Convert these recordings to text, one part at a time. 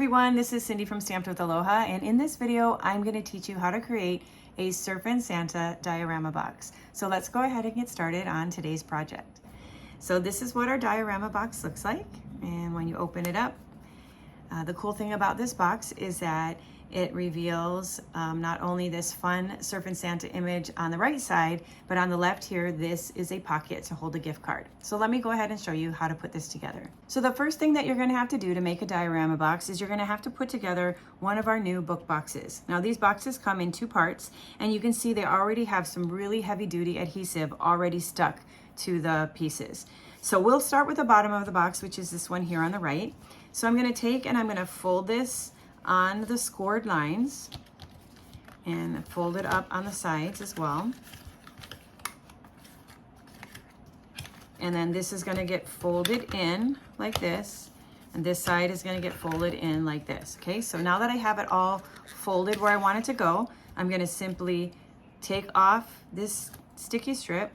everyone, this is Cindy from Stamped with Aloha, and in this video I'm going to teach you how to create a Surfin Santa Diorama Box. So let's go ahead and get started on today's project. So this is what our diorama box looks like, and when you open it up, the cool thing about this box is that it reveals not only this fun Surfin Santa image on the right side, but on the left here, this is a pocket to hold a gift card. So let me go ahead and show you how to put this together. So the first thing that you're gonna have to do to make a diorama box is you're gonna have to put together one of our new book boxes. Now these boxes come in two parts, and you can see they already have some really heavy duty adhesive already stuck to the pieces. So we'll start with the bottom of the box, which is this one here on the right. So I'm gonna take and I'm gonna fold this on the scored lines and fold it up on the sides as well. And then this is going to get folded in like this, and this side is going to get folded in like this. Okay, so now that I have it all folded where I want it to go, I'm going to simply take off this sticky strip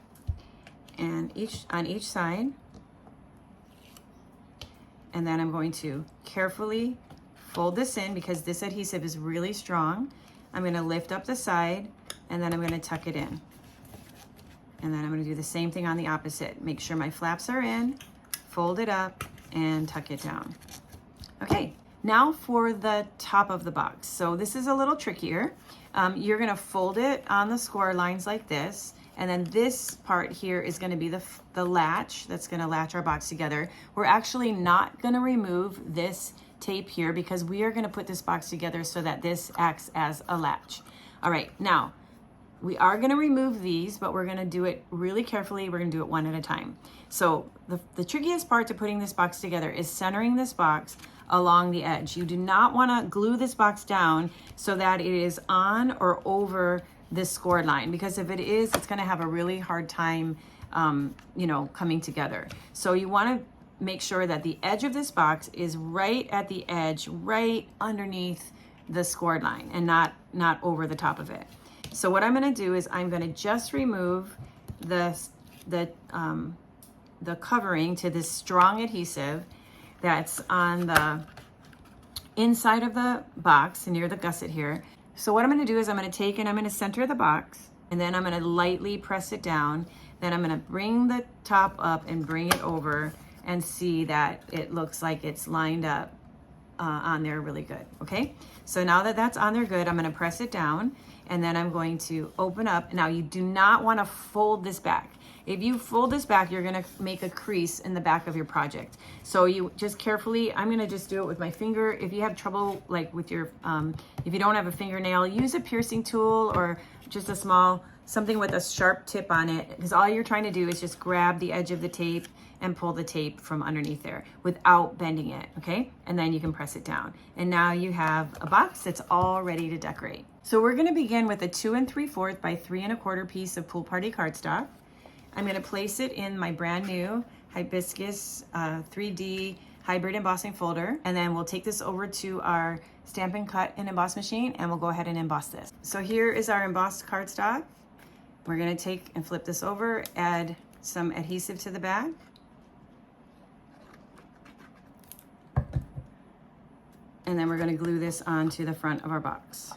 and on each side, and then I'm going to carefully fold this in because this adhesive is really strong. I'm going to lift up the side, and then I'm going to tuck it in. And then I'm going to do the same thing on the opposite. Make sure my flaps are in, fold it up, and tuck it down. Okay, now for the top of the box. So this is a little trickier. You're going to fold it on the score lines like this, and then this part here is going to be the latch that's going to latch our box together. We're actually not going to remove this tape here because we are going to put this box together so that this acts as a latch. All right, now we are going to remove these, but we're going to do it really carefully. We're going to do it one at a time. So the trickiest part to putting this box together is centering this box along the edge. You do not want to glue this box down so that it is on or over this scored line, because if it is, it's going to have a really hard time coming together. So you want to make sure that the edge of this box is right at the edge, right underneath the scored line, and not over the top of it. So what I'm going to do is I'm going to just remove the covering to this strong adhesive that's on the inside of the box near the gusset here. So what I'm going to do is I'm going to take and I'm going to center the box, and then I'm going to lightly press it down. Then I'm going to bring the top up and bring it over and see that it looks like it's lined up on there really good. Okay, so now that that's on there good, I'm going to press it down, and then I'm going to open up. Now you do not want to fold this back. If you fold this back, you're going to make a crease in the back of your project. So you just carefully, I'm going to just do it with my finger. If you have trouble like with your, if you don't have a fingernail, use a piercing tool or just a small, something with a sharp tip on it, because all you're trying to do is just grab the edge of the tape and pull the tape from underneath there without bending it, okay? And then you can press it down. And now you have a box that's all ready to decorate. So we're gonna begin with a 2 3/4 by 3 1/4 piece of Pool Party cardstock. I'm gonna place it in my brand new Hibiscus 3D hybrid embossing folder, and then we'll take this over to our Stampin' Cut and Emboss machine, and we'll go ahead and emboss this. So here is our embossed cardstock. We're gonna take and flip this over, add some adhesive to the back. And then we're going to glue this onto the front of our box.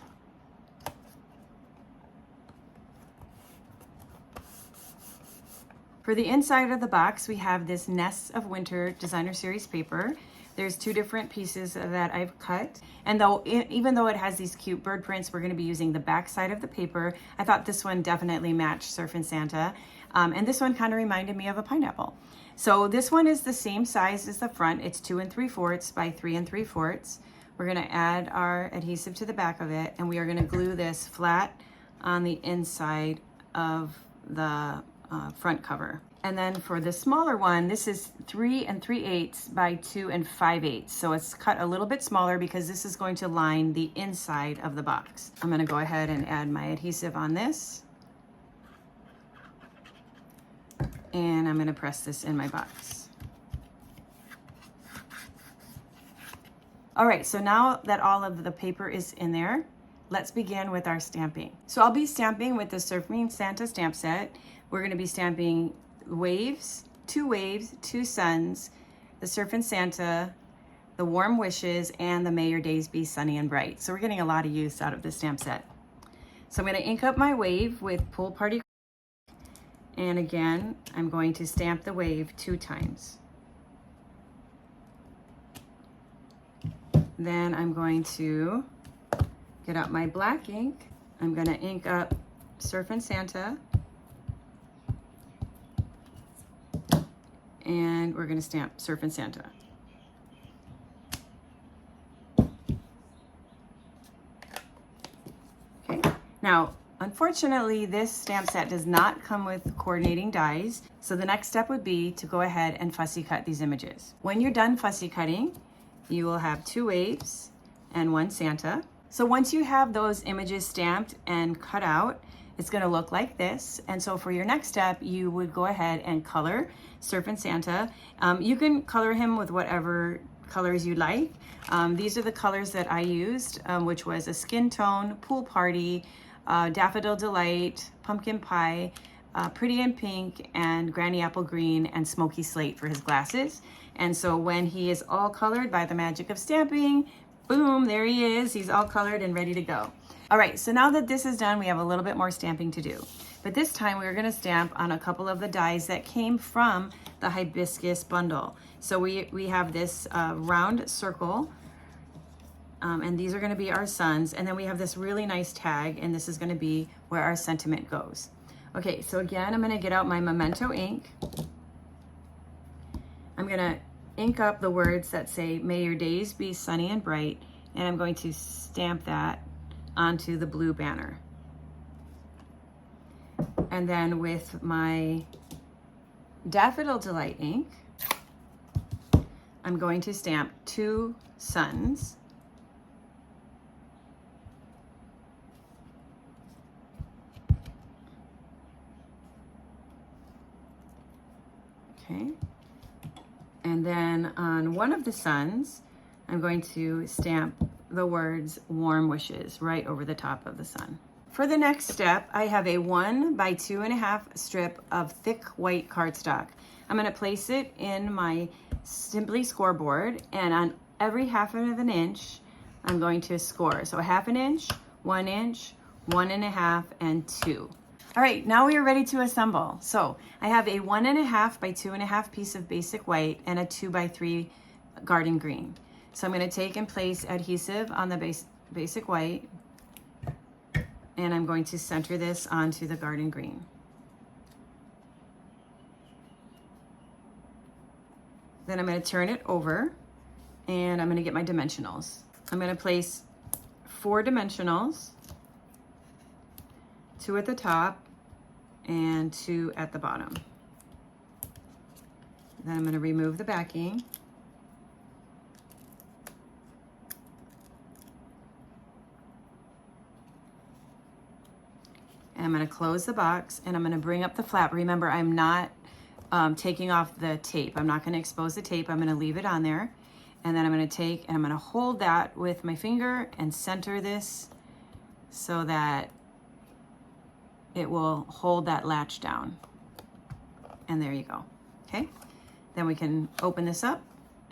For the inside of the box, we have this Nests of Winter Designer Series paper. There's two different pieces that I've cut. And even though it has these cute bird prints, we're going to be using the back side of the paper. I thought this one definitely matched Surfin Santa. And this one kind of reminded me of a pineapple. So this one is the same size as the front. It's 2 3/4 by 3 3/4. We're going to add our adhesive to the back of it, and we are going to glue this flat on the inside of the front cover. And then for the smaller one, this is 3 3/8 by 2 5/8. So it's cut a little bit smaller because this is going to line the inside of the box. I'm going to go ahead and add my adhesive on this. And I'm going to press this in my box. All right, so now that all of the paper is in there, let's begin with our stamping. So I'll be stamping with the Surfin Santa stamp set. We're going to be stamping waves, two suns, the Surfin Santa, the warm wishes, and the may your days be sunny and bright. So we're getting a lot of use out of this stamp set. So I'm going to ink up my wave with Pool Party. And again, I'm going to stamp the wave 2 times. Then I'm going to get out my black ink. I'm going to ink up Surfin Santa. And we're going to stamp Surfin Santa. Okay, now unfortunately this stamp set does not come with coordinating dies, so the next step would be to go ahead and fussy cut these images. When you're done fussy cutting, you will have 2 waves and 1 Santa. So once you have those images stamped and cut out, it's going to look like this. And so for your next step, you would go ahead and color Surfin Santa. You can color him with whatever colors you like. These are the colors that I used, which was a skin tone, Pool Party, Daffodil Delight, Pumpkin Pie, Pretty in Pink, and Granny Apple Green, and Smoky Slate for his glasses. And so when he is all colored by the magic of stamping, boom, there he is. He's all colored and ready to go. All right, so now that this is done, we have a little bit more stamping to do. But this time we're gonna stamp on a couple of the dies that came from the hibiscus bundle. So we have this round circle, and these are gonna be our suns. And then we have this really nice tag, and this is gonna be where our sentiment goes. Okay, so again, I'm gonna get out my Memento ink. I'm gonna ink up the words that say, may your days be sunny and bright, and I'm going to stamp that onto the blue banner. And then with my Daffodil Delight ink, I'm going to stamp 2 suns. Okay. And then on one of the suns, I'm going to stamp the words warm wishes right over the top of the sun. For the next step, I have a 1 by 2.5 strip of thick white cardstock. I'm going to place it in my Simply scoreboard, and on every 1/2 inch, I'm going to score. So 1/2 inch, 1 inch, 1.5, and 2. All right, now we are ready to assemble. So I have a 1.5 by 2.5 piece of basic white and a 2 by 3 garden green. So I'm going to take and place adhesive on the basic white, and I'm going to center this onto the garden green. Then I'm going to turn it over, and I'm going to get my dimensionals. I'm going to place 4 dimensionals, 2 at the top and 2 at the bottom. Then I'm going to remove the backing. And I'm going to close the box, and I'm going to bring up the flap. Remember, I'm not taking off the tape. I'm not going to expose the tape. I'm going to leave it on there. And then I'm going to take and I'm going to hold that with my finger and center this so that it will hold that latch down. And there you go. Okay. Then we can open this up,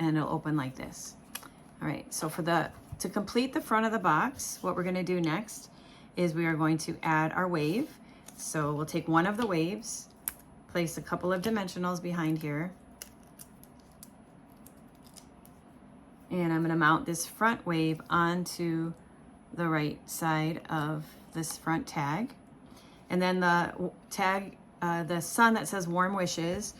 and it'll open like this. All right. So to complete the front of the box, what we're going to do next is we are going to add our wave. So we'll take one of the waves, place a couple of dimensionals behind here, and I'm going to mount this front wave onto the right side of this front tag. And then the tag, the sun that says warm wishes,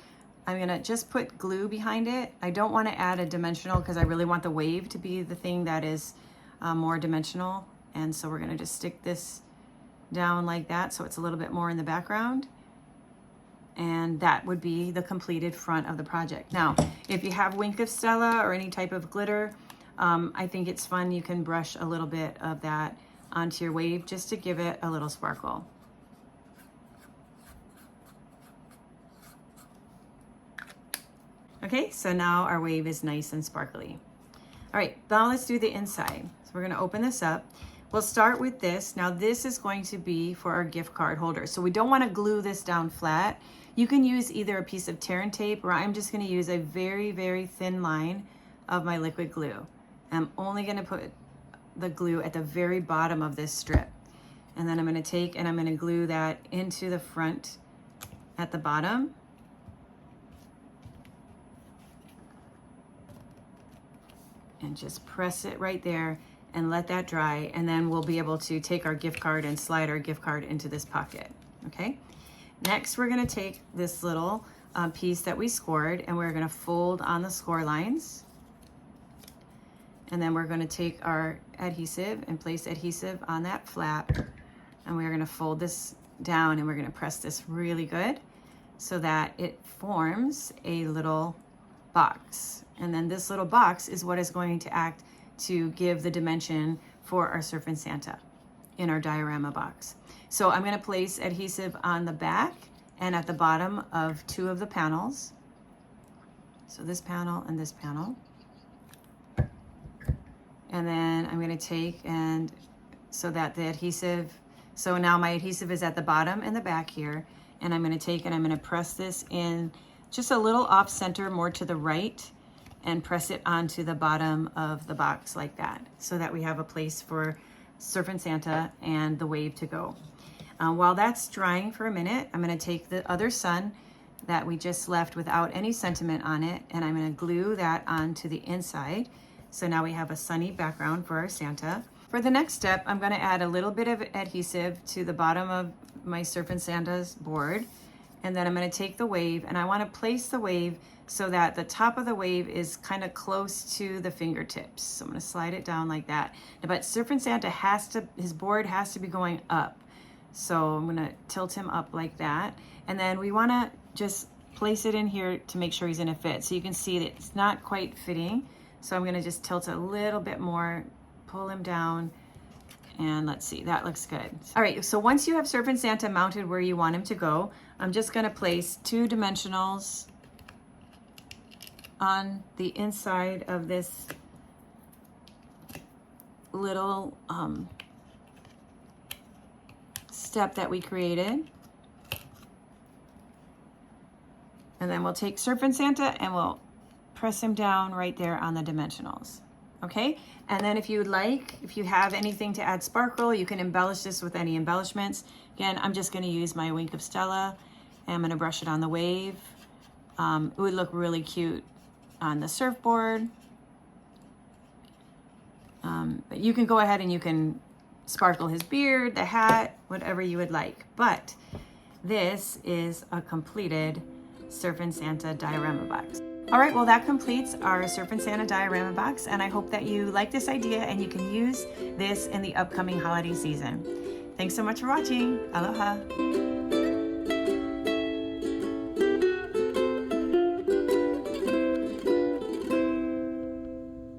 I'm going to just put glue behind it. I don't want to add a dimensional because I really want the wave to be the thing that is more dimensional. And so we're going to just stick this down like that so it's a little bit more in the background. And that would be the completed front of the project. Now, if you have Wink of Stella or any type of glitter, I think it's fun. You can brush a little bit of that onto your wave just to give it a little sparkle. Okay, so now our wave is nice and sparkly. All right, now let's do the inside. So we're gonna open this up. We'll start with this. Now this is going to be for our gift card holder. So we don't wanna glue this down flat. You can use either a piece of tear and tape, or I'm just gonna use a very, very thin line of my liquid glue. I'm only going to put the glue at the very bottom of this strip. And then I'm going to take and I'm going to glue that into the front at the bottom. And just press it right there and let that dry. And then we'll be able to take our gift card and slide our gift card into this pocket, okay? Next, we're going to take this little piece that we scored and we're going to fold on the score lines. And then we're going to take our adhesive and place adhesive on that flap. And we're going to fold this down and we're going to press this really good so that it forms a little box. And then this little box is what is going to act to give the dimension for our Surfin Santa in our diorama box. So I'm going to place adhesive on the back and at the bottom of 2 of the panels. So this panel and this panel. And then I'm going to take and so that the adhesive, so now my adhesive is at the bottom and the back here. And I'm going to take and I'm going to press this in just a little off center, more to the right, and press it onto the bottom of the box like that, so that we have a place for Surfin Santa and the wave to go. While that's drying for a minute, I'm going to take the other sun that we just left without any sentiment on it, and I'm going to glue that onto the inside. So now we have a sunny background for our Santa. For the next step, I'm going to add a little bit of adhesive to the bottom of my Surfin Santa's board. And then I'm going to take the wave and I want to place the wave so that the top of the wave is kind of close to the fingertips. So I'm going to slide it down like that. But Surfin Santa his board has to be going up. So I'm going to tilt him up like that. And then we want to just place it in here to make sure he's going to fit. So you can see that it's not quite fitting. So I'm going to just tilt it a little bit more, pull him down, and let's see, that looks good. All right, so once you have Surfin Santa mounted where you want him to go, I'm just going to place 2 dimensionals on the inside of this little step that we created. And then we'll take Surfin Santa and we'll press him down right there on the dimensionals. Okay, and then if you would like, if you have anything to add sparkle, you can embellish this with any embellishments. Again, I'm just going to use my Wink of Stella and I'm going to brush it on the wave. It would look really cute on the surfboard. But you can go ahead and you can sparkle his beard, the hat, whatever you would like. But this is a completed Surfin Santa diorama box. All right, well, that completes our Surfin Santa diorama box, and I hope that you like this idea and you can use this in the upcoming holiday season. Thanks so much for watching. Aloha.